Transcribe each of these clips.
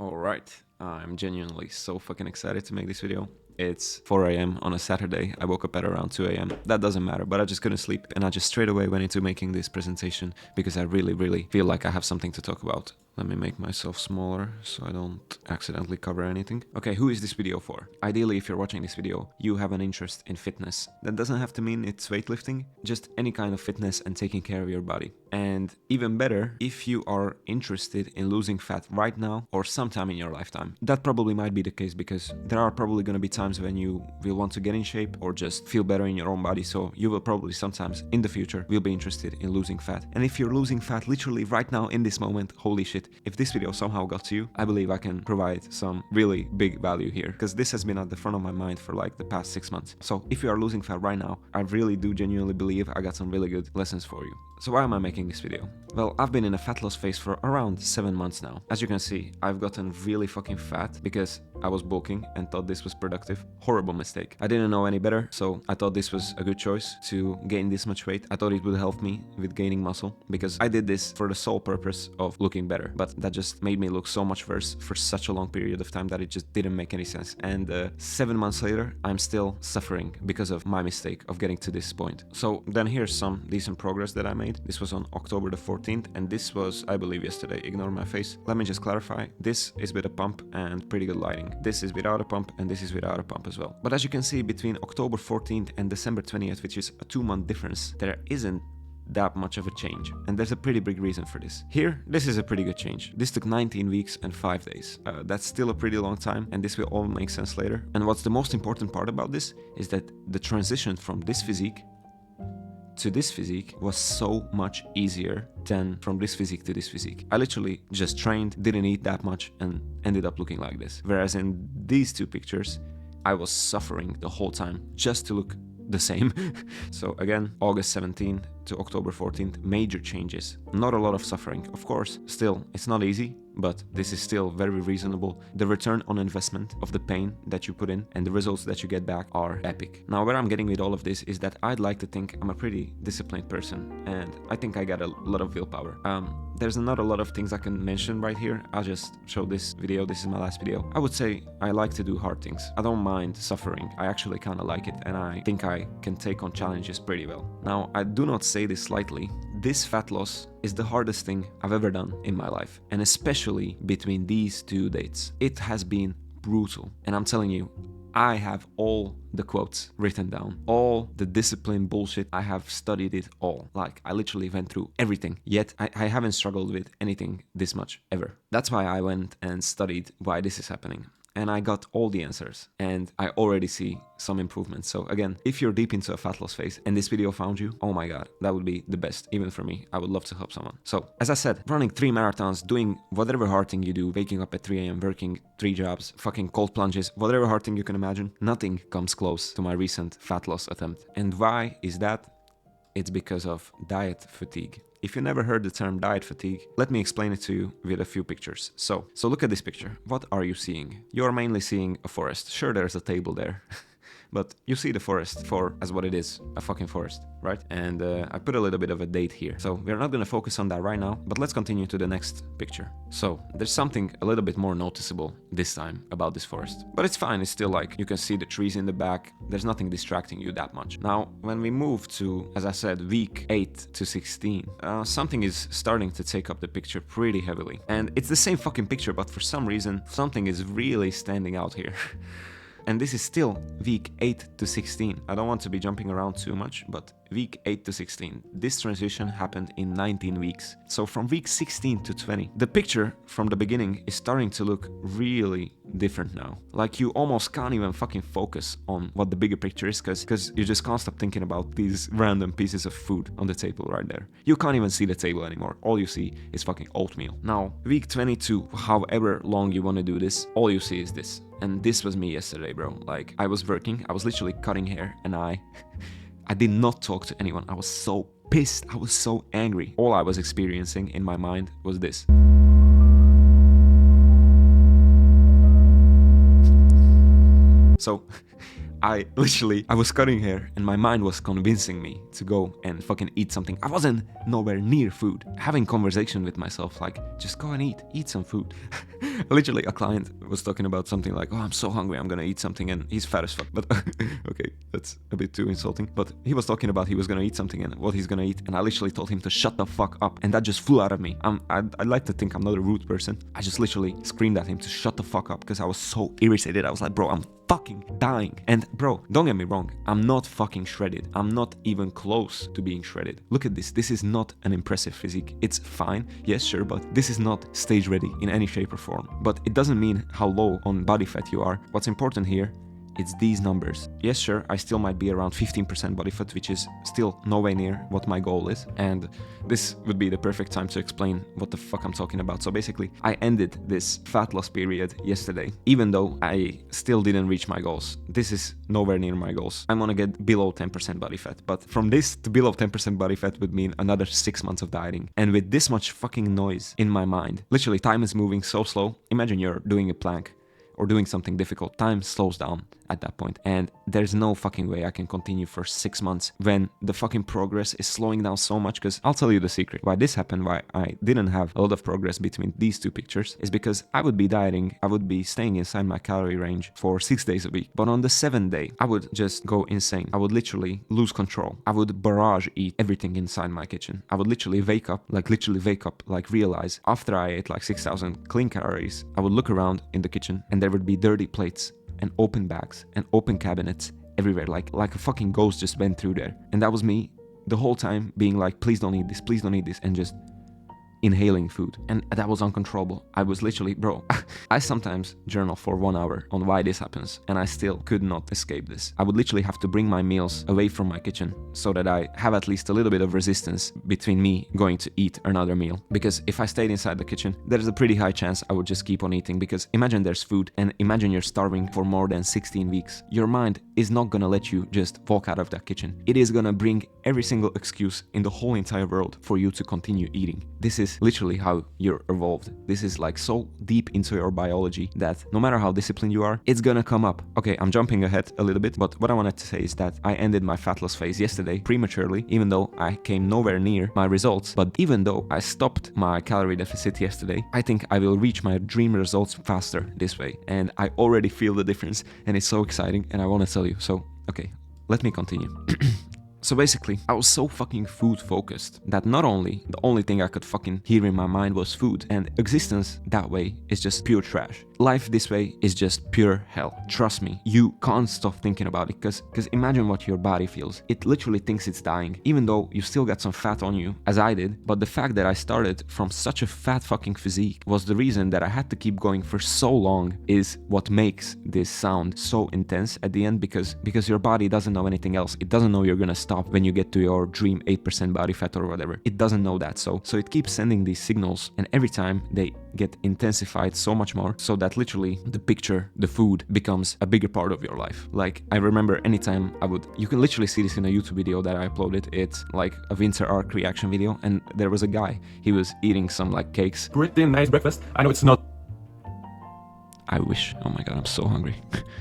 Alright, I'm genuinely so fucking excited to make this video. It's 4 a.m. on a Saturday. I woke up at around 2 a.m. That doesn't matter, but I just couldn't sleep and I just straight away went into making this presentation because I really feel like I have something to talk about. Let me make myself smaller so I don't accidentally cover anything. Okay, who is this video for? Ideally, if you're watching this video, you have an interest in fitness. That doesn't have to mean it's weightlifting, just any kind of fitness and taking care of your body. And even better, if you are interested in losing fat right now or sometime in your lifetime. That probably might be the case because there are probably going to be times when you will want to get in shape or just feel better in your own body, so you will probably sometimes in the future will be interested in losing fat. And if you're losing fat literally right now in this moment, holy shit, if this video somehow got to you, I believe I can provide some really big value here because this has been at the front of my mind for like the past 6 months. So if you are losing fat right now, I really do genuinely believe I got some really good lessons for you. So why am I making this video? Well, I've been in a fat loss phase for around 7 months now. As you can see, I've gotten really fucking fat because I was bulking and thought this was productive. Horrible mistake. I didn't know any better, so I thought this was a good choice to gain this much weight. I thought it would help me with gaining muscle because I did this for the sole purpose of looking better. But that just made me look so much worse for such a long period of time that it just didn't make any sense. And 7 months later, I'm still suffering because of my mistake of getting to this point. So then here's some decent progress that I made. This was on October the 14th, and this was, I believe, yesterday. Ignore my face. Let me just clarify. This is with a pump and pretty good lighting. This is without a pump, and this is without a pump as well. But as you can see, between October 14th and December 20th, which is a 2-month difference, there isn't that much of a change, and there's a pretty big reason for this. Here, this is a pretty good change. This took 19 weeks and 5 days. That's still a pretty long time, and this will all make sense later. And what's the most important part about this is that the transition from this physique to this physique was so much easier than from this physique to this physique. I literally just trained, didn't eat that much, and ended up looking like this. Whereas in these two pictures, I was suffering the whole time just to look the same. So again, August 17th to October 14th, major changes. Not a lot of suffering, of course. Still, it's not easy, but this is still very reasonable. The return on investment of the pain that you put in and the results that you get back are epic. Now, where I'm getting with all of this is that I'd like to think I'm a pretty disciplined person, and I think I got a lot of willpower. There's not a lot of things I can mention right here. I'll just show this video. This is my last video. I would say I like to do hard things. I don't mind suffering. I actually kind of like it, and I think I can take on challenges pretty well. Now, I do not say this lightly. This fat loss is the hardest thing I've ever done in my life, and especially between these two dates. It has been brutal, and I'm telling you, I have all the quotes written down, all the discipline bullshit. I have studied it all. Like, I literally went through everything, yet I haven't struggled with anything this much ever. That's why I went and studied why this is happening. And I got all the answers, and I already see some improvements. So again, if you're deep into a fat loss phase and this video found you, oh my god, that would be the best, even for me. I would love to help someone. So as I said, running 3 marathons, doing whatever hard thing you do, waking up at 3 a.m., working 3 jobs, fucking cold plunges, whatever hard thing you can imagine, nothing comes close to my recent fat loss attempt. And why is that? It's because of diet fatigue. If you never heard the term diet fatigue, let me explain it to you with a few pictures. So look at this picture. What are you seeing? You're mainly seeing a forest. Sure, there's a table there. But you see the forest for as what it is, a fucking forest, right? And I put a little bit of a date here. So we're not gonna focus on that right now, but let's continue to the next picture. So there's something a little bit more noticeable this time about this forest. But it's fine, it's still like, you can see the trees in the back. There's nothing distracting you that much. Now, when we move to, as I said, week 8 to 16, something is starting to take up the picture pretty heavily. And it's the same fucking picture, but for some reason, something is really standing out here. And this is still week 8 to 16. I don't want to be jumping around too much, but week 8 to 16. This transition happened in 19 weeks. So from week 16 to 20, the picture from the beginning is starting to look really different now. Like, you almost can't even fucking focus on what the bigger picture is because you just can't stop thinking about these random pieces of food on the table right there. You can't even see the table anymore. All you see is fucking oatmeal. Now, week 22, however long you want to do this, all you see is this. And this was me yesterday, bro. Like, I was working, I was literally cutting hair, and I did not talk to anyone. I was so pissed, I was so angry. All I was experiencing in my mind was this. So I was cutting hair and my mind was convincing me to go and fucking eat something. I wasn't nowhere near food. Having conversation with myself like, just go and eat some food. Literally, a client was talking about something like, oh, I'm so hungry, I'm gonna eat something, and he's fat as fuck. But okay, that's a bit too insulting. But he was talking about he was gonna eat something and what he's gonna eat, and I literally told him to shut the fuck up, and that just flew out of me. I'd like to think I'm not a rude person. I just literally screamed at him to shut the fuck up because I was so irritated. I was like, bro, I'm fucking dying. And bro, don't get me wrong, I'm not fucking shredded. I'm not even close to being shredded. Look at this. This is not an impressive physique. It's fine, yes, sure, but this is not stage ready in any shape or form. But it doesn't mean how low on body fat you are. What's important here, it's these numbers. Yes, sure, I still might be around 15% body fat, which is still nowhere near what my goal is. And this would be the perfect time to explain what the fuck I'm talking about. So basically, I ended this fat loss period yesterday, even though I still didn't reach my goals. This is nowhere near my goals. I want to get below 10% body fat. But from this to below 10% body fat would mean another 6 months of dieting. And with this much fucking noise in my mind, literally time is moving so slow. Imagine you're doing a plank or doing something difficult. Time slows down at that point, and there's no fucking way I can continue for 6 months when the fucking progress is slowing down so much. Because I'll tell you the secret why this happened, why I didn't have a lot of progress between these two pictures, is because I would be dieting, I would be staying inside my calorie range for 6 days a week, but on the 7th day I would just go insane. I would literally lose control. I would barrage eat everything inside my kitchen. I would literally wake up, like realize after I ate like 6,000 clean calories, I would look around in the kitchen and there would be dirty plates and open bags and open cabinets everywhere, like a fucking ghost just went through there. And that was me the whole time being like, please don't eat this, and just inhaling food. And that was uncontrollable. I was literally, bro, I sometimes journal for 1 hour on why this happens, and I still could not escape this. I would literally have to bring my meals away from my kitchen so that I have at least a little bit of resistance between me going to eat another meal. Because if I stayed inside the kitchen, there's a pretty high chance I would just keep on eating. Because imagine there's food, and imagine you're starving for more than 16 weeks. Your mind is not gonna let you just walk out of that kitchen. It is gonna bring every single excuse in the whole entire world for you to continue eating. This is literally how you're evolved. This is like so deep into your biology that no matter how disciplined you are, it's gonna come up. Okay, I'm jumping ahead a little bit, but what I wanted to say is that I ended my fat loss phase yesterday prematurely, even though I came nowhere near my results. But even though I stopped my calorie deficit yesterday, I think I will reach my dream results faster this way. And I already feel the difference, and it's so exciting, and I want to tell you. So, okay, let me continue. So basically, I was so fucking food focused that not only the only thing I could fucking hear in my mind was food, and existence that way is just pure trash. Life this way is just pure hell. Trust me, you can't stop thinking about it, because imagine what your body feels. It literally thinks it's dying, even though you still got some fat on you, as I did. But the fact that I started from such a fat fucking physique was the reason that I had to keep going for so long, is what makes this sound so intense at the end, because your body doesn't know anything else. It doesn't know you're gonna stop when you get to your dream 8% body fat or whatever. It doesn't know that. So it keeps sending these signals, and every time they get intensified so much more, so that literally the picture, the food, becomes a bigger part of your life. Like, I remember anytime you can literally see this in a YouTube video that I uploaded. It's like a winter arc reaction video, and there was a guy, he was eating some like cakes. Pretty nice breakfast. I know it's not I wish. Oh my god, I'm so hungry.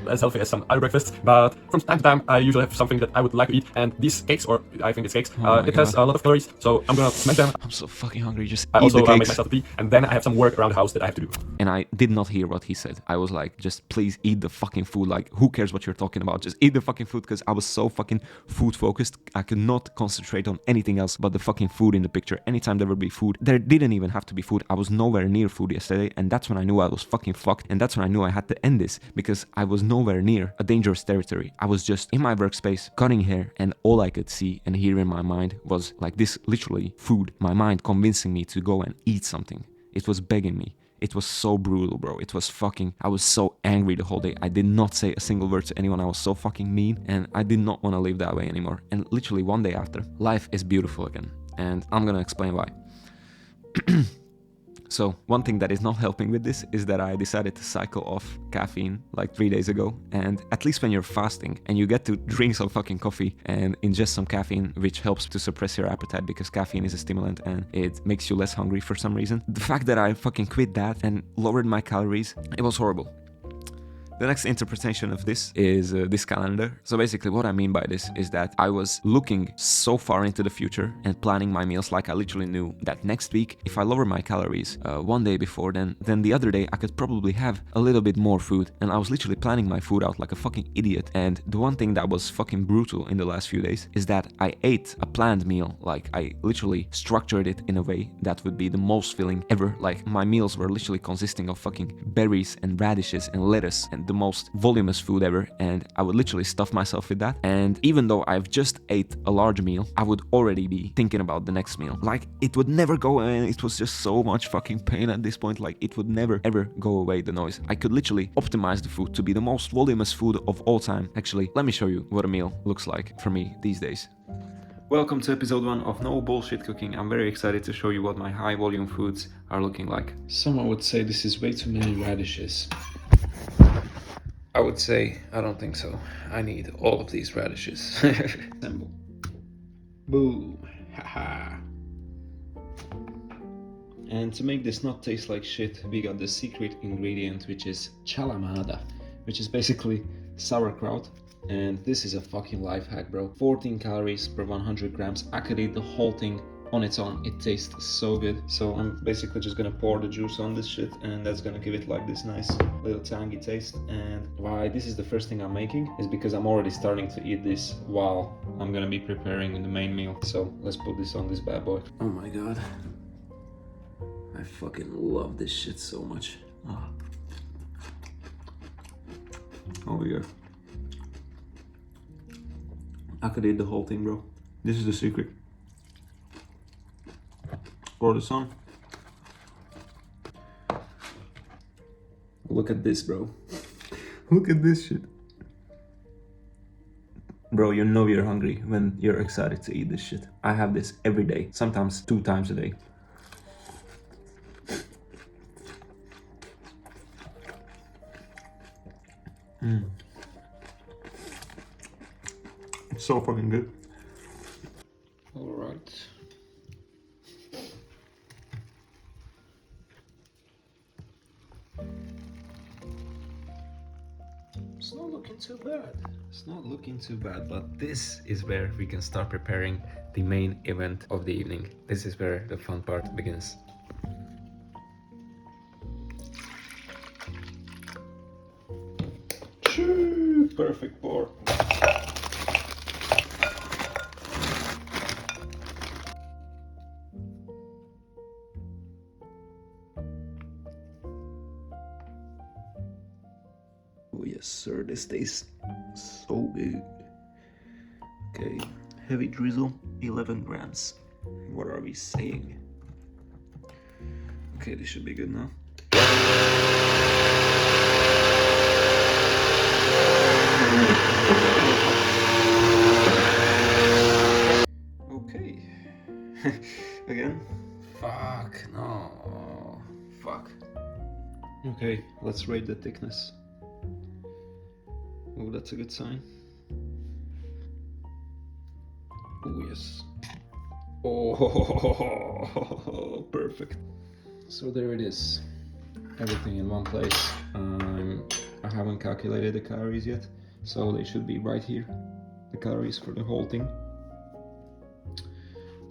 as healthy as some other breakfasts, but from time to time I usually have something that I would like to eat, and these cakes, or I think it's cakes, it has a lot of calories, so I'm gonna smash them. I'm so fucking hungry, just I eat also the cakes. make myself a tea, and then I have some work around the house that I have to do. And I did not hear what he said. I was like, just please eat the fucking food. Like, who cares what you're talking about? Just eat the fucking food, because I was so fucking food focused. I could not concentrate on anything else but the fucking food in the picture. Anytime there would be food, there didn't even have to be food. I was nowhere near food yesterday, and that's when I knew I was fucking fucked, and that's when I knew I had to end this, because I was nowhere near a dangerous territory. I was just in my workspace cutting hair, and all I could see and hear in my mind was like this, literally food. My mind convincing me to go and eat something. It was begging me. It was so brutal, bro. It was fucking... I was so angry the whole day. I did not say a single word to anyone. I was so fucking mean, and I did not want to live that way anymore. And literally one day after, life is beautiful again. And I'm gonna explain why. So, one thing that is not helping with this is that I decided to cycle off caffeine like 3 days ago. And at least when you're fasting and you get to drink some fucking coffee and ingest some caffeine, which helps to suppress your appetite because caffeine is a stimulant and it makes you less hungry for some reason. The fact that I fucking quit that and lowered my calories, it was horrible. The next interpretation of this is this calendar. So basically what I mean by this is that I was looking so far into the future and planning my meals like I literally knew that next week, if I lower my calories one day before, then the other day I could probably have a little bit more food. And I was literally planning my food out like a fucking idiot. And the one thing that was fucking brutal in the last few days is that I ate a planned meal. Like I literally structured it in a way that would be the most filling ever. Like my meals were literally consisting of fucking berries and radishes and lettuce and the most voluminous food ever, and I would literally stuff myself with that. And even though I've just ate a large meal, I would already be thinking about the next meal. Like it would never go away, and it was just so much fucking pain at this point. Like it would never ever go away, the noise. I could literally optimize the food to be the most voluminous food of all time. Actually, let me show you what a meal looks like for me these days. Welcome to episode 1 of No Bullshit Cooking. I'm very excited to show you what my high volume foods are looking like. Someone would say this is way too many radishes. I would say, I don't think so. I need all of these radishes. Assemble. Boom. Haha. And to make this not taste like shit, we got the secret ingredient, which is chalamada, which is basically sauerkraut. And this is a fucking life hack, bro. 14 calories per 100 grams. I could eat the whole thing on its own. It tastes so good. So I'm basically just gonna pour the juice on this shit, and that's gonna give it like this nice little tangy taste. And why this is the first thing I'm making is because I'm already starting to eat this while I'm gonna be preparing the main meal. So let's put this on this bad boy. Oh my god, I fucking love this shit so much. Oh yeah, I could eat the whole thing, bro. This is the secret. Pour this on. Look at this, bro. Look at this shit. Bro, you know you're hungry when you're excited to eat this shit. I have this every day, sometimes 2 times a day. It's so fucking good. All right. It's not looking too bad. It's not looking too bad, but this is where we can start preparing the main event of the evening. This is where the fun part begins. Perfect pour. Oh yes sir, this tastes so good. Okay, heavy drizzle, 11 grams. What are we saying? Okay, this should be good now. Okay. Again? Fuck, no. Fuck. Okay, let's rate the thickness. Oh, that's a good sign. Oh, yes. Oh, perfect. So there it is. Everything in one place. I haven't calculated the calories yet, so they should be right here. The calories for the whole thing.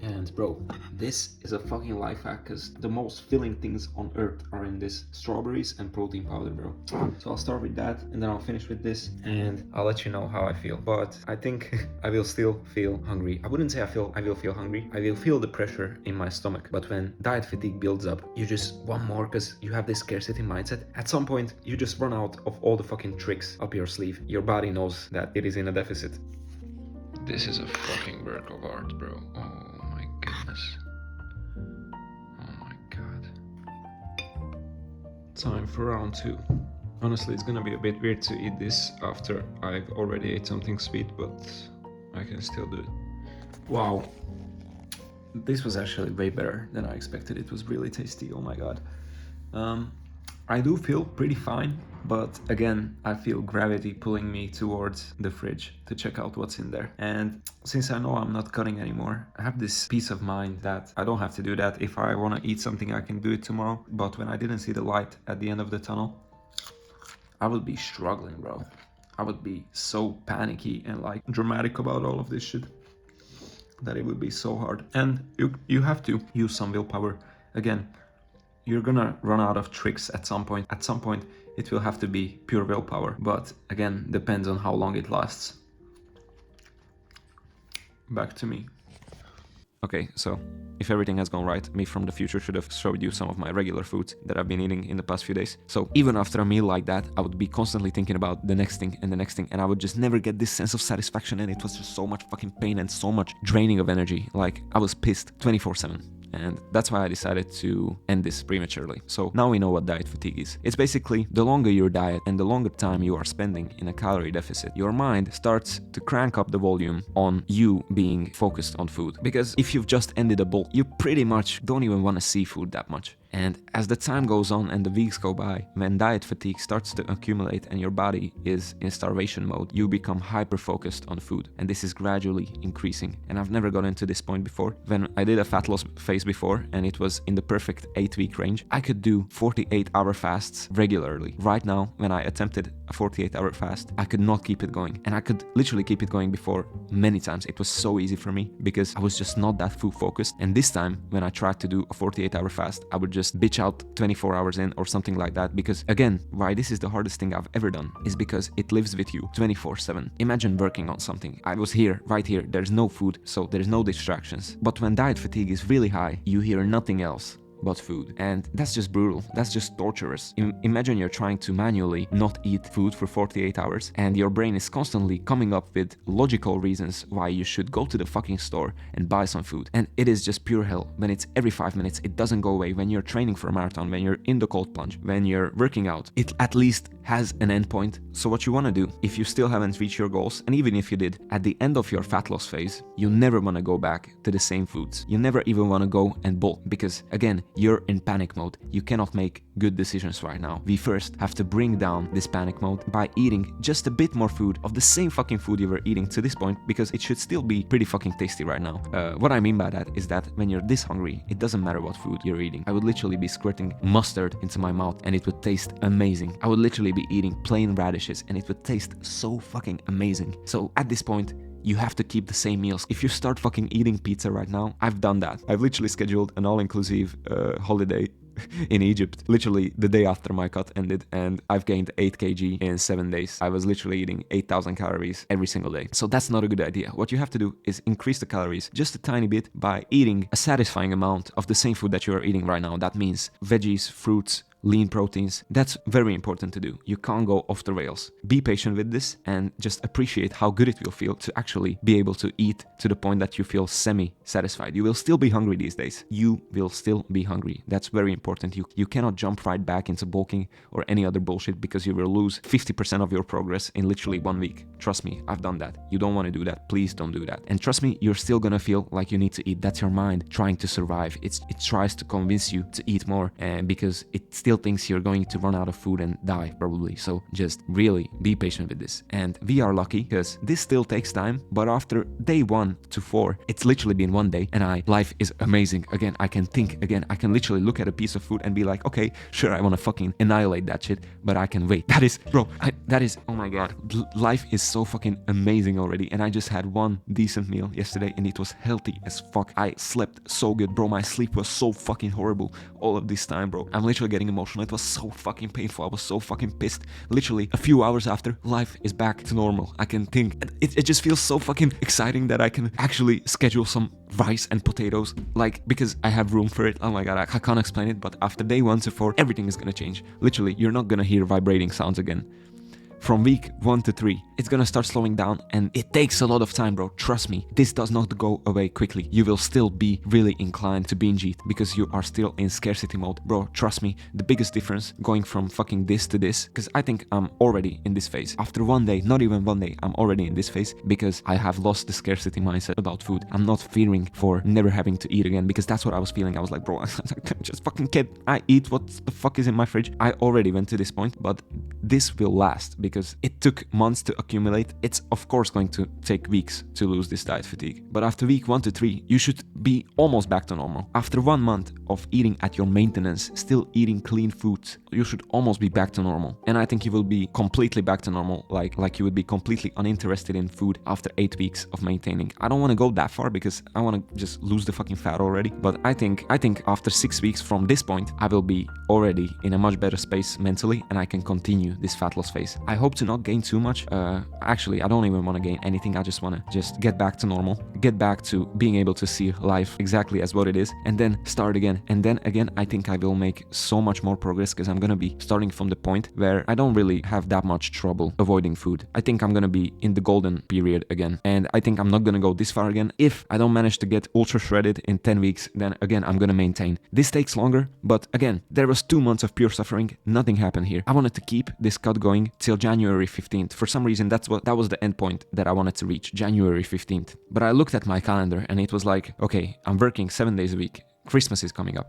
And bro, this is a fucking life hack, because the most filling things on earth are in this: strawberries and protein powder, bro. So I'll start with that, and then I'll finish with this, and I'll let you know how I feel. But I think I will still feel hungry. I wouldn't say I will feel hungry. I will feel the pressure in my stomach. But when diet fatigue builds up, you just want more, because you have this scarcity mindset. At some point, you just run out of all the fucking tricks up your sleeve. Your body knows that it is in a deficit. This is a fucking work of art, bro. Oh my goodness. Oh my god. Time for round 2. Honestly, it's gonna be a bit weird to eat this after I've already ate something sweet, but I can still do it. Wow. This was actually way better than I expected. It was really tasty, oh my god. I do feel pretty fine, but again, I feel gravity pulling me towards the fridge to check out what's in there. And since I know I'm not cutting anymore, I have this peace of mind that I don't have to do that. If I want to eat something, I can do it tomorrow. But when I didn't see the light at the end of the tunnel, I would be struggling, bro. I would be so panicky and like dramatic about all of this shit that it would be so hard. And you have to use some willpower. Again, you're gonna run out of tricks at some point. At some point, it will have to be pure willpower. But again, depends on how long it lasts. Back to me. Okay, so if everything has gone right, me from the future should have showed you some of my regular foods that I've been eating in the past few days. So even after a meal like that, I would be constantly thinking about the next thing and the next thing, and I would just never get this sense of satisfaction, and it was just so much fucking pain and so much draining of energy. Like, I was pissed 24/7. And that's why I decided to end this prematurely. So now we know what diet fatigue is. It's basically the longer your diet and the longer time you are spending in a calorie deficit, your mind starts to crank up the volume on you being focused on food. Because if you've just ended a bowl, you pretty much don't even want to see food that much. And as the time goes on and the weeks go by, when diet fatigue starts to accumulate and your body is in starvation mode, you become hyper-focused on food. And this is gradually increasing. And I've never gotten to this point before. When I did a fat loss phase before, and it was in the perfect 8-week range, I could do 48-hour fasts regularly. Right now, when I attempted a 48-hour fast, I could not keep it going. And I could literally keep it going before many times. It was so easy for me because I was just not that food focused. And this time, when I tried to do a 48-hour fast, I would just bitch out 24 hours in or something like that. Because again, why this is the hardest thing I've ever done is because it lives with you 24/7. Imagine working on something. I was here, right here. There's no food, so there's no distractions. But when diet fatigue is really high, you hear nothing else but food. And that's just brutal. That's just torturous. Imagine you're trying to manually not eat food for 48 hours and your brain is constantly coming up with logical reasons why you should go to the fucking store and buy some food. And it is just pure hell when it's every 5 minutes. It doesn't go away when you're training for a marathon, when you're in the cold plunge, when you're working out. It at least has an end point. So what you want to do, if you still haven't reached your goals, and even if you did, at the end of your fat loss phase, you never want to go back to the same foods. You never even want to go and bulk because, again, you're in panic mode. You cannot make good decisions right now. We first have to bring down this panic mode by eating just a bit more food of the same fucking food you were eating to this point, because it should still be pretty fucking tasty right now. What I mean by that is that when you're this hungry, it doesn't matter what food you're eating. I would literally be squirting mustard into my mouth and it would taste amazing. I would literally be eating plain radishes and it would taste so fucking amazing. So at this point, you have to keep the same meals. If you start fucking eating pizza right now, I've done that. I've literally scheduled an all-inclusive holiday in Egypt, literally the day after my cut ended, and I've gained 8 kg in 7 days. I was literally eating 8,000 calories every single day. So that's not a good idea. What you have to do is increase the calories just a tiny bit by eating a satisfying amount of the same food that you are eating right now. That means veggies, fruits, lean proteins. That's very important to do. You can't go off the rails. Be patient with this and just appreciate how good it will feel to actually be able to eat to the point that you feel semi-satisfied. You will still be hungry these days. You will still be hungry. That's very important. You cannot jump right back into bulking or any other bullshit because you will lose 50% of your progress in literally 1 week. Trust me, I've done that. You don't want to do that. Please don't do that. And trust me, you're still gonna feel like you need to eat. That's your mind trying to survive. It tries to convince you to eat more, and because it still thinks you're going to run out of food and die probably. So just really be patient with this. And we are lucky because this still takes time, but after day 1 to 4, it's literally been 1 day and life is amazing. Again, I can think again. I can literally look at a piece of food and be like, okay, sure, I want to fucking annihilate that shit, but I can wait. That is, bro, oh my god, life is so fucking amazing already. And I just had one decent meal yesterday and it was healthy as fuck. I slept so good, bro. My sleep was so fucking horrible all of this time, bro. I'm literally getting emotional. It was so fucking painful. I was so fucking pissed. Literally a few hours after, life is back to normal. I can think. It just feels so fucking exciting that I can actually schedule some rice and potatoes, like, because I have room for it. Oh my god, I can't explain it, but after day 1 to 4, everything is gonna change. Literally, you're not gonna hear vibrating sounds again. From week 1 to 3, it's gonna start slowing down, and it takes a lot of time, bro. Trust me, this does not go away quickly. You will still be really inclined to binge eat because you are still in scarcity mode. Bro, trust me, the biggest difference going from fucking this to this, because I think I'm already in this phase. After 1 day, not even 1 day, I'm already in this phase because I have lost the scarcity mindset about food. I'm not fearing for never having to eat again, because that's what I was feeling. I was like, bro, just fucking kid, I eat what the fuck is in my fridge. I already went to this point, but this will last because because it took months to accumulate. It's of course going to take weeks to lose this diet fatigue. But after week 1 to 3, you should be almost back to normal. After 1 month of eating at your maintenance, still eating clean foods, you should almost be back to normal. And I think you will be completely back to normal, like you would be completely uninterested in food after 8 weeks of maintaining. I don't want to go that far because I want to just lose the fucking fat already. But I think after 6 weeks from this point, I will be already in a much better space mentally, and I can continue this fat loss phase. I hope to not gain too much. Actually, I don't even want to gain anything. I just want to just get back to normal, get back to being able to see life exactly as what it is, and then start again. And then again, I think I will make so much more progress because I'm gonna be starting from the point where I don't really have that much trouble avoiding food. I think I'm gonna be in the golden period again, and I think I'm not gonna go this far again. If I don't manage to get ultra shredded in 10 weeks, then again I'm gonna maintain. This takes longer, but again, there was 2 months of pure suffering. Nothing happened here. I wanted to keep this cut going till January 15th. For some reason, that was the end point that I wanted to reach, January 15th. But I looked at my calendar and it was like, okay, I'm working 7 days a week. Christmas is coming up.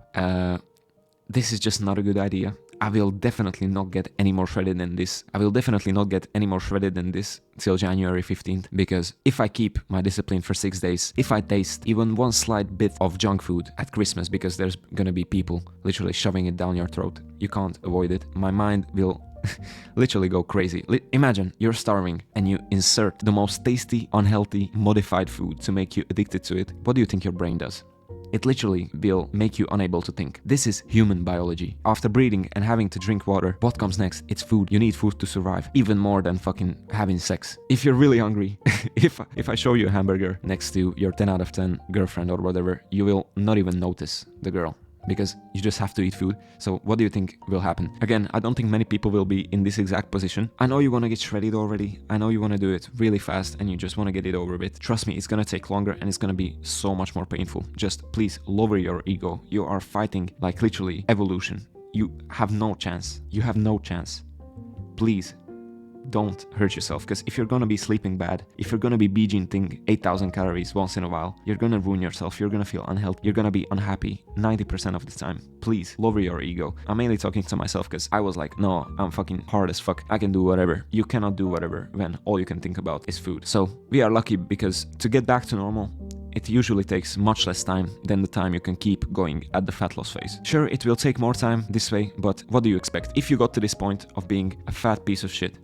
This is just not a good idea. I will definitely not get any more shredded than this. I will definitely not get any more shredded than this till January 15th, because if I keep my discipline for 6 days, if I taste even one slight bit of junk food at Christmas, because there's gonna be people literally shoving it down your throat, you can't avoid it. My mind will literally go crazy. Imagine you're starving and you insert the most tasty, unhealthy, modified food to make you addicted to it. What do you think your brain does? It literally will make you unable to think. This is human biology. After breathing and having to drink water, what comes next? It's food. You need food to survive, even more than fucking having sex. If you're really hungry, if I show you a hamburger next to your 10 out of 10 girlfriend or whatever, you will not even notice the girl, because you just have to eat food. So what do you think will happen? Again, I don't think many people will be in this exact position. I know you want to get shredded already. I know you want to do it really fast and you just want to get it over with. Trust me, it's going to take longer and it's going to be so much more painful. Just please lower your ego. You are fighting like literally evolution. You have no chance. You have no chance. Please don't hurt yourself, because if you're gonna be sleeping bad, if you're gonna be eating 8,000 calories once in a while, you're gonna ruin yourself, you're gonna feel unhealthy, you're gonna be unhappy 90% of the time. Please lower your ego. I'm mainly talking to myself because I was like, no, I'm fucking hard as fuck. I can do whatever. You cannot do whatever when all you can think about is food. So we are lucky, because to get back to normal, it usually takes much less time than the time you can keep going at the fat loss phase. Sure, it will take more time this way, but what do you expect? If you got to this point of being a fat piece of shit,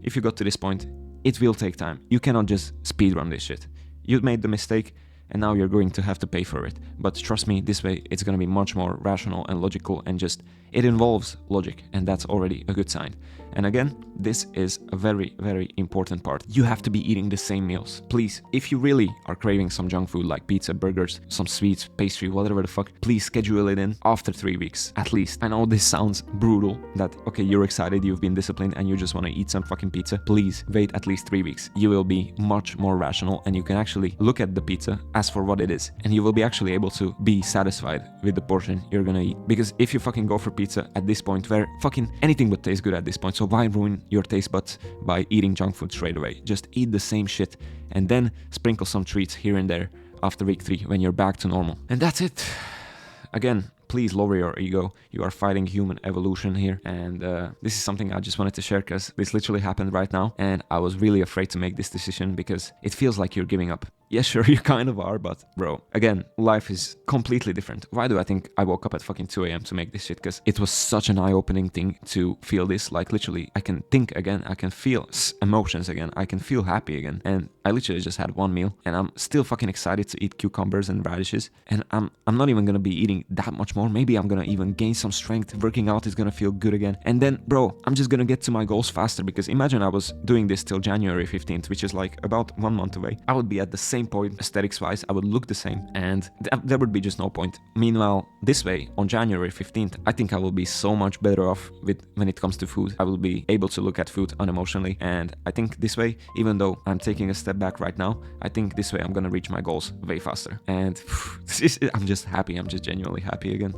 if you got to this point, it will take time. You cannot just speedrun this shit. You made the mistake and now you're going to have to pay for it. But trust me, this way it's going to be much more rational and logical, and just it involves logic, and that's already a good sign. And again, this is a very, very important part. You have to be eating the same meals. Please, if you really are craving some junk food like pizza, burgers, some sweets, pastry, whatever the fuck, please schedule it in after 3 weeks, at least. I know this sounds brutal, that, okay, you're excited, you've been disciplined, and you just want to eat some fucking pizza. Please wait at least 3 weeks. You will be much more rational, and you can actually look at the pizza as for what it is, and you will be actually able to be satisfied with the portion you're gonna eat. Because if you fucking go for pizza at this point, where fucking anything would taste good at this point, so why ruin your taste buds by eating junk food straight away? Just eat the same shit and then sprinkle some treats here and there after week 3 when you're back to normal. And that's it. Again, please lower your ego. You are fighting human evolution here, and this is something I just wanted to share because this literally happened right now, and I was really afraid to make this decision because it feels like you're giving up. Yeah, sure, you kind of are, but bro, again, life is completely different. Why do I think I woke up at fucking 2 a.m. to make this shit? Because it was such an eye-opening thing to feel this. Like, literally, I can think again, I can feel emotions again, I can feel happy again. And I literally just had one meal, and I'm still fucking excited to eat cucumbers and radishes. And I'm not even gonna be eating that much more. Maybe I'm gonna even gain some strength. Working out is gonna feel good again. And then, bro, I'm just gonna get to my goals faster, because imagine I was doing this till January 15th, which is like about 1 month away. I would be at the same point aesthetics wise, I would look the same, and there would be just no point. Meanwhile, this way, on January 15th, I think I will be so much better off with when it comes to food. I will be able to look at food unemotionally, and I think this way, even though I'm taking a step back right now, I think this way I'm gonna reach my goals way faster. And I'm just happy, I'm just genuinely happy again.